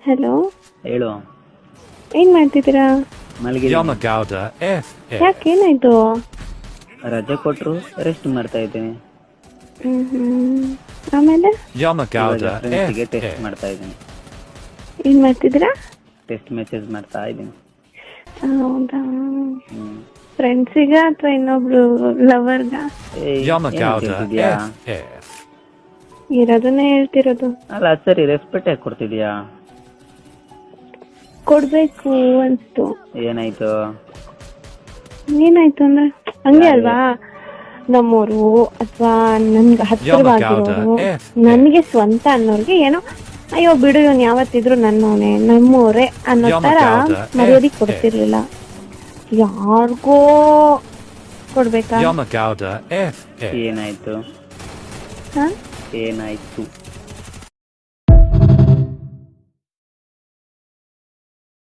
Hello, ಹೇಳು. ಏನ್ ಮಾಡ್ತಿದ್ದೀರಾ? ಮಲಗಿದ್ದೀನಿ. Yamagauda F. ಯಾಕೇನಾಯ್ತು? ರಜೆ ಕೊಟ್ರು ರೆಸ್ಟ್ ಮಾಡ್ತಾ ಇದ್ದೀನಿ. ಆಮೇಲೆ Yamagauda ಫ್ರೆಂಡ್ಸಿಗೆ F. ಟೆಸ್ಟ್ ಮಾಡ್ತಾ ಇದ್ದೀನಿ. ಏನ್ ಮಾಡ್ತಿದ್ದೀರಾ? ಟೆಸ್ಟ್ ಮೆಸೇಜ್ ಮಾಡ್ತಾ ಇದ್ದೀನಿ. ಹೌದಾ, ಹ್ಮ್. ಫ್ರೆಂಡ್ಸಿಗ ಅಥವಾ ಇನ್ನೊಬ್ರು ಲವರ್ಗ? ಏಯ್, ಏನ್ Yamagauda ಕೇಳ್ತಿದ್ಯಾ? F. ಇರೋದನ್ನೇ ಹೇಳ್ತಿರೋದು. ಅಲ್ಲ ಸರಿ, ರೆಸ್ಪೆಕ್ಟ್ ಯಾಕೆ ಕೊಡ್ತಿದ್ಯಾ? ಕೊಡ್ಬೇಕು ಅನ್ಸ್ತು. ಏನಾಯ್ತು? ಏನಾಯ್ತು ಅಂದ್ರೆ ಹಂಗೆ ಅಲ್ವಾ, ನಮ್ಮೋರು ಅಥವಾ ನನ್ಗೆ ಹತ್ತಿರವಾಗಿರೋರು, ನನ್ಗೆ ಸ್ವಂತ ಅನ್ನೋರ್ಗೆ ಏನೋ ಅಯ್ಯೋ ಬಿಡು ಇವನ್ ಯಾವತ್ತಿದ್ರು ನನ್ನವನೇ ನಮ್ಮೋರೆ ಅನ್ನೋ ತರ ಮರ್ಯಾದೆ ಕೊಡ್ತಿರ್ಲಿಲ್ಲ. ಯಾರಿಗೋ ಕೊಡ್ಬೇಕಾ? Yamagauda F. ಏನಾಯ್ತು? ಹ? ಏನಾಯ್ತು?